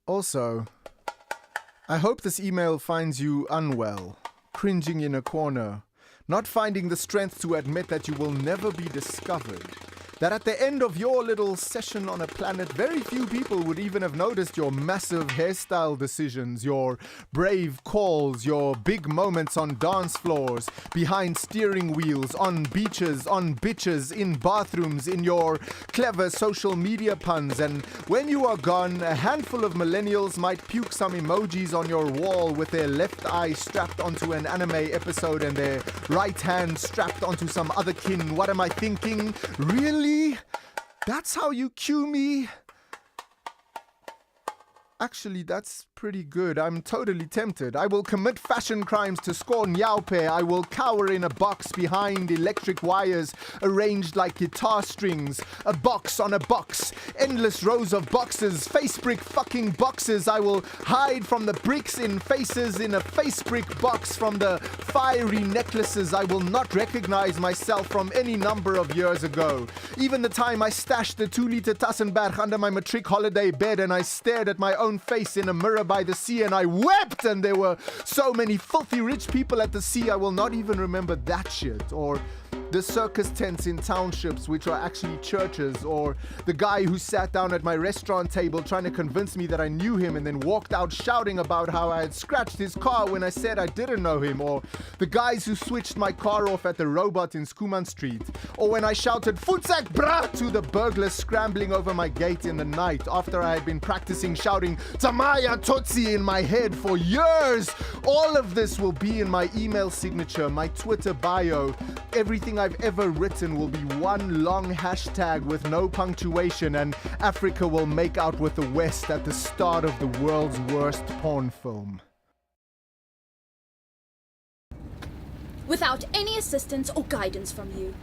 Also, I hope this email finds you unwell, cringing in a corner, not finding the strength to admit that you will never be discovered. That at the end of your little session on a planet, very few people would even have noticed your massive hairstyle decisions, your brave calls, your big moments on dance floors, behind steering wheels, on beaches, on bitches, in bathrooms, in your clever social media puns. And when you are gone, a handful of millennials might puke some emojis on your wall with their left eye strapped onto an anime episode and their right hand strapped onto some other kin. What am I thinking? Really? That's how you cue me? Actually, that's pretty good. I'm totally tempted. I will commit fashion crimes to score nyaupe. I will cower in a box behind electric wires arranged like guitar strings. A box on a box. Endless rows of boxes. Face brick fucking boxes. I will hide from the bricks in faces in a face brick box. From the fiery necklaces, I will not recognize myself from any number of years ago. Even the time I stashed the 2-liter Tassenberg under my matric holiday bed and I stared at my own face in a mirror by the sea and I wept, and there were so many filthy rich people at the sea I will not even remember that shit. Or the circus tents in townships which are actually churches, or the guy who sat down at my restaurant table trying to convince me that I knew him and then walked out shouting about how I had scratched his car when I said I didn't know him, or the guys who switched my car off at the Robot in Schoeman Street, or when I shouted "Futsak brah" to the burglars scrambling over my gate in the night after I had been practicing shouting "Tamaya Tutsi" in my head for years. All of this will be in my email signature, my Twitter bio. Everything I've ever written will be one long hashtag with no punctuation, and Africa will make out with the West at the start of the world's worst porn film. Without any assistance or guidance from you.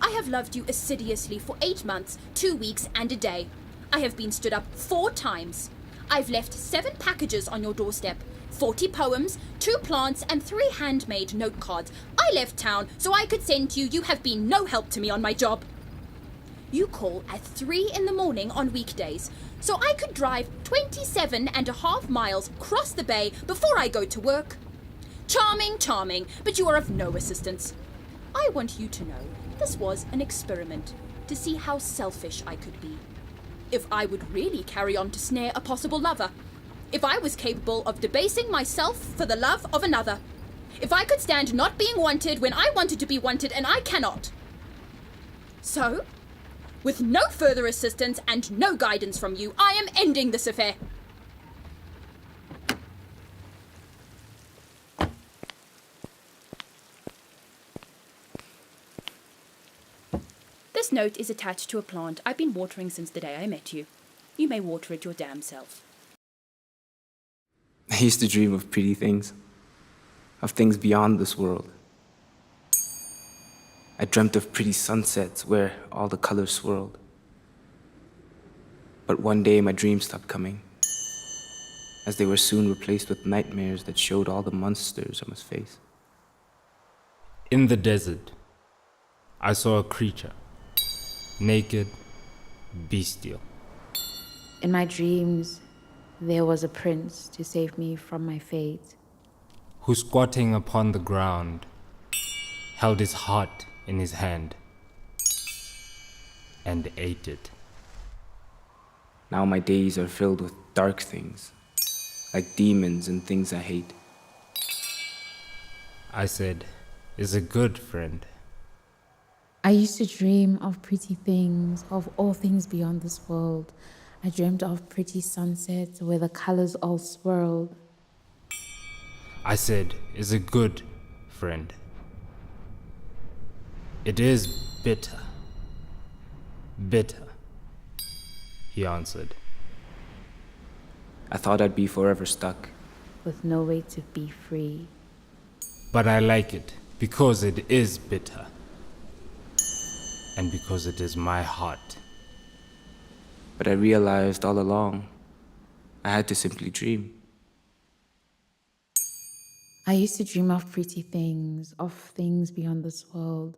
I have loved you assiduously for 8 months, 2 weeks and a day. I have been stood up 4 times. I've left 7 packages on your doorstep, 40 poems, 2 plants and 3 handmade note cards. I left town so I could send you. You have been no help to me on my job. You call at 3 in the morning on weekdays, so I could drive 27.5 miles across the bay before I go to work. Charming, charming, but you are of no assistance. I want you to know this was an experiment to see how selfish I could be. If I would really carry on to snare a possible lover. If I was capable of debasing myself for the love of another. If I could stand not being wanted when I wanted to be wanted and I cannot. So, with no further assistance and no guidance from you, I am ending this affair. This note is attached to a plant I've been watering since the day I met you. You may water it your damn self. I used to dream of pretty things, of things beyond this world. I dreamt of pretty sunsets where all the colors swirled. But one day my dreams stopped coming, as they were soon replaced with nightmares that showed all the monsters I must face. In the desert, I saw a creature, naked, bestial. In my dreams, there was a prince to save me from my fate. Who, squatting upon the ground, held his heart in his hand and ate it. Now my days are filled with dark things, like demons and things I hate. I said, "Is a good friend." I used to dream of pretty things, of all things beyond this world. I dreamed of pretty sunsets where the colors all swirled. I said, "Is a good friend." "It is bitter, bitter," he answered. I thought I'd be forever stuck. With no way to be free. But I like it because it is bitter. And because it is my heart. But I realized all along, I had to simply dream. I used to dream of pretty things, of things beyond this world.